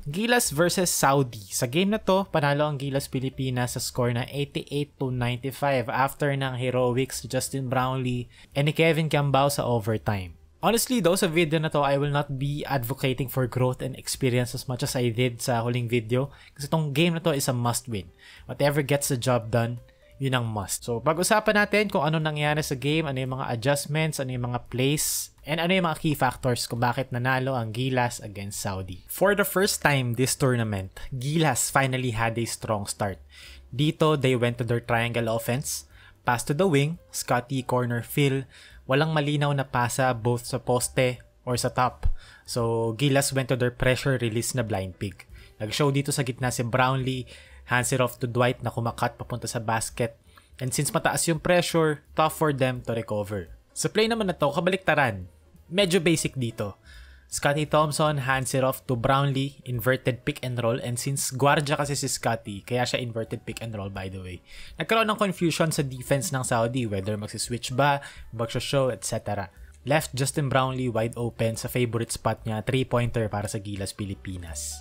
Gilas versus Saudi. Sa game na to, panalo ang Gilas Pilipinas sa score na 88-95 after ng heroics Justin Brownlee and ni Kevin Kiambao sa overtime. Honestly though, sa video na to, I will not be advocating for growth and experience as much as I did sa huling video kasi tong game na to is a must win. Whatever gets the job done, yun ang must. So, pag-usapan natin kung ano nangyari sa game, ano yung mga adjustments, ano yung mga plays, and ano yung mga key factors kung bakit nanalo ang Gilas against Saudi. For the first time this tournament, Gilas finally had a strong start. Dito, they went to their triangle offense, pass to the wing, Scotty corner fill, walang malinaw na pasa both sa poste or sa top. So, Gilas went to their pressure release na blind pig. Nag-show dito sa gitna si Brownlee, hands it off to Dwight na kumakat papunta sa basket. And since mataas yung pressure, tough for them to recover. Sa play naman na to, kabaliktaran. Medyo basic dito. Scotty Thompson hands it off to Brownlee, inverted pick and roll. And since guardia kasi si Scotty, kaya siya inverted pick and roll by the way. Nagkaroon ng confusion sa defense ng Saudi, whether magsiswitch ba, magsho-show, etc. Left Justin Brownlee wide open sa favorite spot niya, 3-pointer para sa Gilas Pilipinas.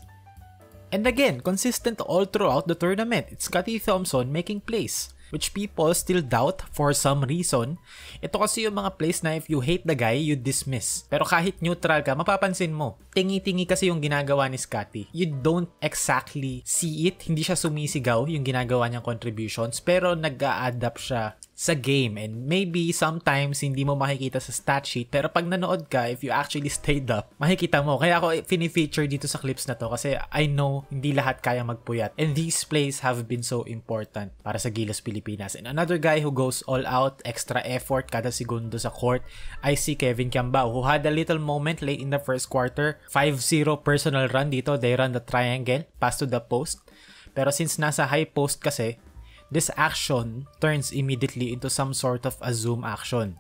And again, consistent all throughout the tournament. It's Scotty Thompson making plays, which people still doubt for some reason. Ito kasi yung mga plays na if you hate the guy, you dismiss. Pero kahit neutral ka, mapapansin mo. Tingi-tingi kasi yung ginagawa ni Scotty. You don't exactly see it. Hindi siya sumisigaw yung ginagawa niyang contributions, pero nag-a-adapt siya sa game. And maybe sometimes hindi mo makikita sa stat sheet, pero pag nanood ka, if you actually stayed up, makikita mo. Kaya ako fini-feature dito sa clips na to kasi I know hindi lahat kaya magpuyat. And these plays have been so important para sa Gilas Pilipinas. And another guy who goes all out, extra effort kada segundo sa court, I see Kevin Kiambao, who had a little moment late in the first quarter. 5-0 personal run dito. They run the triangle, pass to the post. Pero since nasa high post kasi, this action turns immediately into some sort of a zoom action.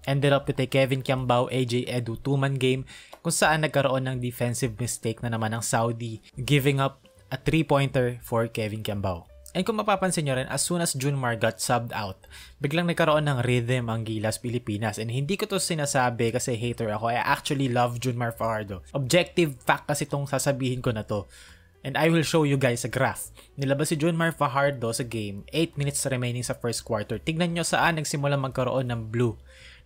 Ended up with a Kevin Kiambao, AJ Edu 2-man game kung saan nagkaroon ng defensive mistake na naman ng Saudi, giving up a 3-pointer for Kevin Kiambao. And kung mapapansin nyo rin, as soon as Junmar got subbed out, biglang nagkaroon ng rhythm ang Gilas Pilipinas. And hindi ko to sinasabi kasi hater ako. I actually love Junmar Fajardo. Objective fact kasi itong sasabihin ko na to. And I will show you guys a graph. Nilabas si Junmar Fajardo sa game, 8 minutes remaining sa first quarter. Tignan nyo saan nagsimula magkaroon ng blue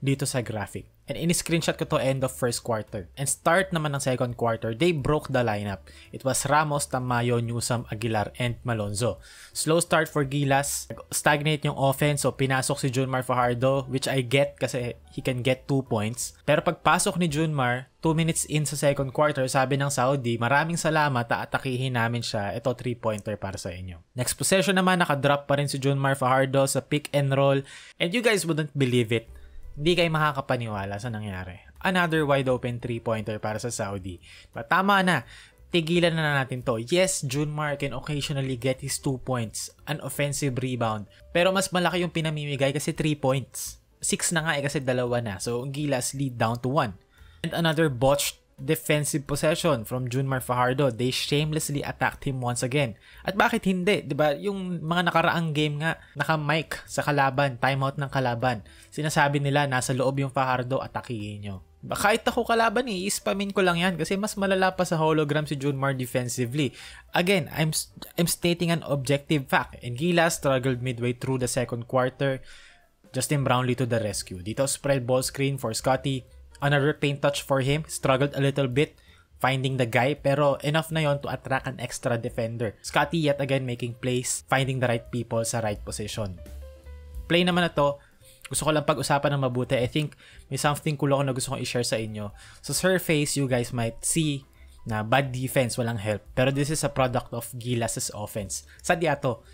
dito sa graphic. And in-screenshot ko to end of first quarter. And start naman ng second quarter, they broke the lineup. It was Ramos, Tamayo, Newsome, Aguilar, and Malonzo. Slow start for Gilas. Stagnate yung offense, so pinasok si Junmar Fajardo, which I get kasi he can get 2 points. Pero pagpasok ni Junmar, 2 minutes in sa second quarter, sabi ng Saudi, maraming salamat, atakihin namin siya. Ito 3-pointer para sa inyo. Next possession naman, nakadrop pa rin si Junmar Fajardo sa pick and roll. And you guys wouldn't believe it. Hindi kayo makakapaniwala sa nangyari. Another wide open 3-pointer para sa Saudi. But tama na. Tigilan na natin to. Yes, Junmar can occasionally get his 2 points. An offensive rebound. Pero mas malaki yung pinamimigay kasi 3 points. 6 na nga kasi 2 na. So, Gilas lead down to 1. And another botched defensive possession from Junmar Fajardo. They shamelessly attacked him once again. At bakit hindi? Diba? Yung mga nakaraang game nga, naka-mic sa kalaban, timeout ng kalaban. Sinasabi nila, nasa loob yung Fajardo, atakihin nyo. Kahit ako kalaban, i-spamin ko lang yan kasi mas malala pa sa hologram si Junmar defensively. Again, I'm stating an objective fact. And Gilas struggled midway through the second quarter. Justin Brownlee to the rescue. Dito spread ball screen for Scotty. Another paint touch for him, struggled a little bit finding the guy, pero enough na yon to attract an extra defender. Scotty yet again making plays, finding the right people sa right position. Play naman na to, gusto ko lang pag-usapan ng mabuti. I think may something cool ako na gusto kong i-share sa inyo. Sa surface, you guys might see na bad defense, walang help. Pero this is a product of Gilas' offense. Sadya to.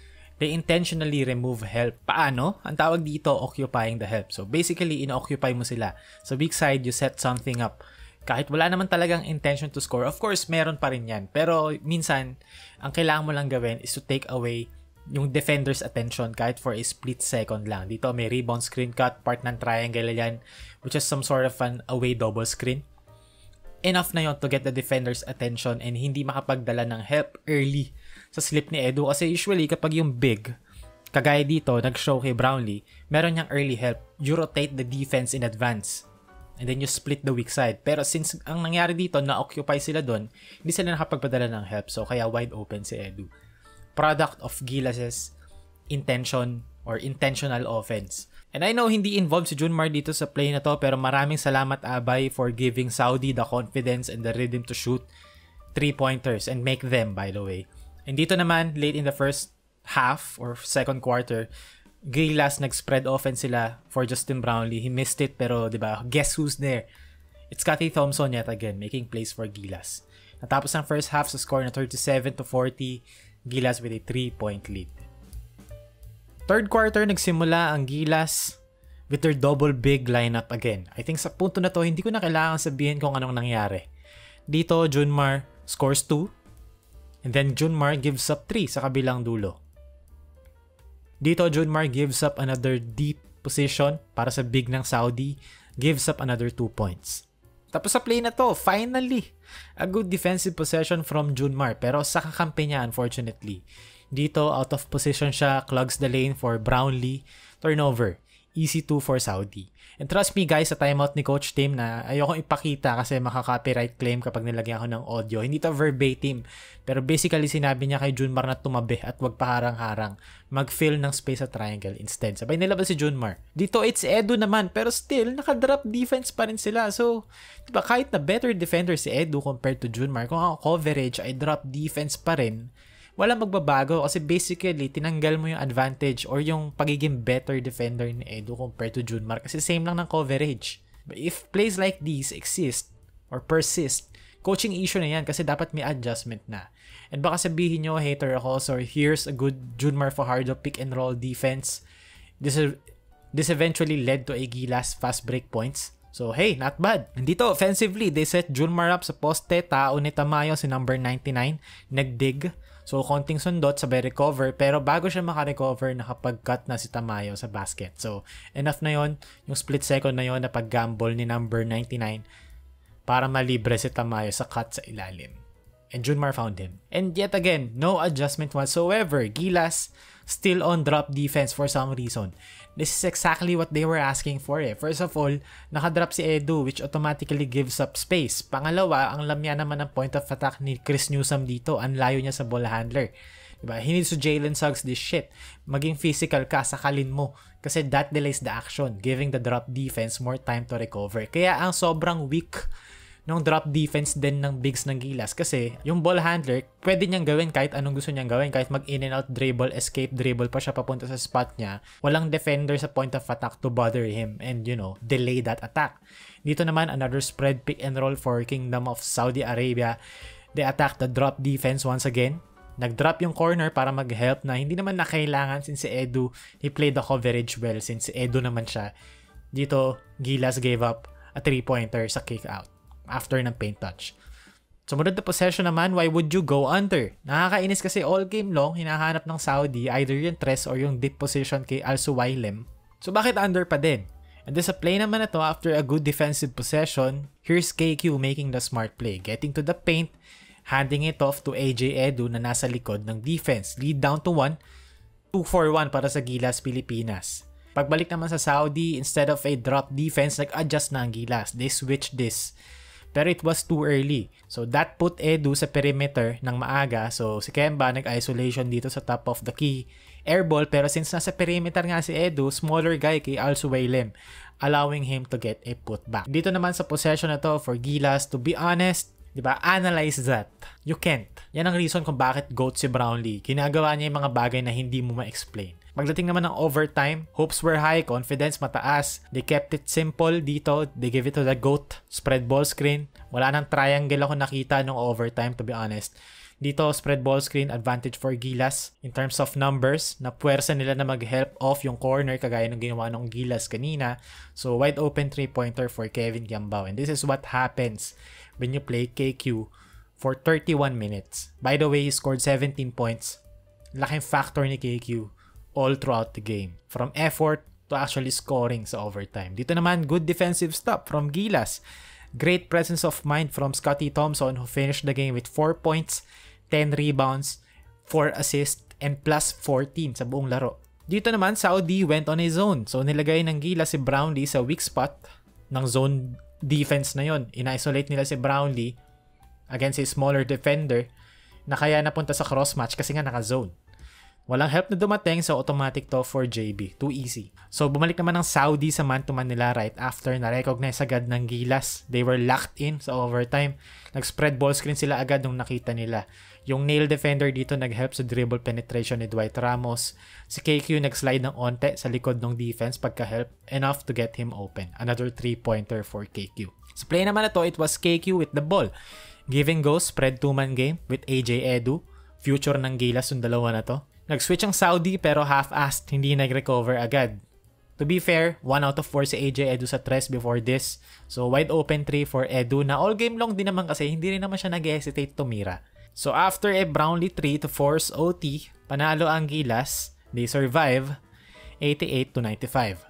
They intentionally remove help. Paano? Ang tawag dito, occupying the help. So basically, ino-occupy mo sila. Sa weak side, you set something up. Kahit wala naman talagang intention to score, of course, meron pa rin yan. Pero minsan, ang kailangan mo lang gawin is to take away yung defender's attention kahit for a split second lang. Dito may rebound screen cut, part ng triangle yan, which is some sort of an away double screen. Enough na yon to get the defender's attention and hindi makapagdala ng help early sa slip ni Edu. Kasi usually kapag yung big, kagaya dito, nag-show kay Brownlee, meron niyang early help. You rotate the defense in advance. and then you split the weak side. Pero since ang nangyari dito, na-occupy sila doon, hindi sila nakapagpadala ng help. So, kaya wide open si Edu. Product of Gilas's intention or intentional offense. And I know hindi involved si Junmar dito sa play na to, pero maraming salamat Abay for giving Saudi the confidence and the rhythm to shoot 3-pointers and make them, by the way. And dito naman, late in the first half or second quarter, Gilas nag-spread offense sila for Justin Brownlee. He missed it, pero diba, guess who's there? It's Scottie Thompson yet again, making plays for Gilas. Natapos ang first half sa score na 37-40, Gilas with a 3-point lead. Third quarter, nagsimula ang Gilas with their double big lineup again. I think sa punto na to, hindi ko na kailangan sabihin kung anong nangyari. Dito, Junmar scores 2, and then Junmar gives up 3 sa kabilang dulo. Dito, Junmar gives up another deep position para sa big ng Saudi, gives up another 2 points. Tapos sa play na to, finally, a good defensive possession from Junmar, pero sa kakampi niya, unfortunately. Dito, out of position siya, clogs the lane for Brownlee, turnover. Easy 2 for Saudi. And trust me guys, sa timeout ni Coach Tim na ayokong ipakita kasi makaka-copyright claim kapag nilagyan ko ng audio. Hindi to verbatim. Pero basically sinabi niya kay Junmar na tumabi at wag paharang-harang. Mag-fill ng space sa triangle instead. Sabay nilabas si Junmar. Dito it's Edu naman pero still naka-drop defense pa rin sila. So, diba kahit na better defender si Edu compared to Junmar, kung ang coverage ay drop defense pa rin, walang magbabago kasi basically tinanggal mo yung advantage or yung pagiging better defender ni Edu compared to Junmar kasi same lang ng coverage. But if plays like these exist or persist, coaching issue na yan kasi dapat may adjustment na. And baka sabihin nyo, hater ako, so here's a good Junmar Fajardo pick and roll defense. This eventually led to a Gilas fast break points. So hey, not bad. Dito offensively, they set Junmar up sa poste, tao ni Tamayo si number 99, nagdig. So, konting sundot, sabay recover. Pero bago siya makarecover, nakapag-cut na si Tamayo sa basket. So, enough na yon yung split second na yon na pag-gamble ni number 99 para malibre si Tamayo sa cut sa ilalim. And Junmar found him. And yet again, no adjustment whatsoever. Gilas still on drop defense for some reason. This is exactly what they were asking for eh. First of all, nakadrop si Edu which automatically gives up space. Pangalawa, ang lamya naman ng point of attack ni Chris Newsome dito. Ang layo niya sa ball handler. Diba? He needs to Jalen Suggs this shit. Maging physical ka, sakalin mo. Kasi that delays the action, giving the drop defense more time to recover. Kaya ang sobrang weak nung drop defense din ng bigs ng Gilas kasi yung ball handler, pwede niyang gawin kahit anong gusto niyang gawin, kahit mag in and out dribble, escape dribble pa siya papunta sa spot niya. Walang defender sa point of attack to bother him and delay that attack. Dito naman, another spread pick and roll for Kingdom of Saudi Arabia. They attack the drop defense once again. Nag-drop yung corner para mag-help na hindi naman nakailangan since si Edu, he played the coverage well since si Edu naman siya. Dito, Gilas gave up a 3-pointer sa kick out after ng paint touch. Sumunod na possession naman, why would you go under? Nakakainis kasi all game long, hinahanap ng Saudi either yung tres or yung deep position kay Al Suwailem. So bakit under pa din? And this a play naman na to after a good defensive possession. Here's KQ making the smart play, getting to the paint, handing it off to AJ Edu na nasa likod ng defense. Lead down to 1, 2-4-1 para sa Gilas Pilipinas. Pagbalik naman sa Saudi, instead of a drop defense, nag-adjust na ang Gilas. They switched this. Pero it was too early. So that put Edu sa perimeter ng maaga. So si Kemba nag-isolation dito sa top of the key. Airball, pero since nasa perimeter nga si Edu, smaller guy kay Al Suwailem, allowing him to get a putback. Dito naman sa possession na to for Gilas, to be honest, diba, analyze that. You can't. Yan ang reason kung bakit GOAT si Brownlee. Ginagawa niya yung mga bagay na hindi mo ma-explain. Pagdating naman ng overtime, hopes were high, confidence mataas. They kept it simple dito. They give it to the GOAT. Spread ball screen. Wala nang triangle ako nakita nung overtime, to be honest. Dito, spread ball screen, advantage for Gilas in terms of numbers. Napuwersa nila na mag-help off yung corner kagaya ng ginawa ng Gilas kanina. So, wide open 3-pointer for Kevin Kiambao. And this is what happens when you play KQ for 31 minutes. By the way, he scored 17 points. Laking factor ni KQ all throughout the game. From effort to actually scoring sa overtime. Dito naman, good defensive stop from Gilas. Great presence of mind from Scottie Thompson who finished the game with 4 points, 10 rebounds, 4 assists, and plus 14 sa buong laro. Dito naman, Saudi went on his own. So, nilagay ng Gilas si Brownlee sa weak spot ng zone defense na yon. In-isolate nila si Brownlee against a smaller defender na kaya napunta sa cross match kasi nga naka-zone. Walang help na dumating, so automatic to for JB. Too easy. So bumalik naman ng Saudi sa man-to-man nila right after na-recognize agad ng Gilas. They were locked in sa overtime. Nag-spread ball screen sila agad nung nakita nila. Yung nail defender dito nag-help sa dribble penetration ni Dwight Ramos. Si KQ nag-slide ng onte sa likod ng defense pagka-help, enough to get him open. Another 3-pointer for KQ. Sa play naman na to, it was KQ with the ball. Give and go, spread 2-man game with AJ Edu. Future ng Gilas yung dalawa na to. Nag-switch ang Saudi pero half-assed, hindi nag-recover agad. To be fair, 1 out of 4 si AJ Edu sa tres before this. So wide open 3 for Edu na all game long din naman kasi hindi rin naman siya nag-hesitate tumira. So after a Brownlee 3 to force OT, panalo ang Gilas. They survive 88-95.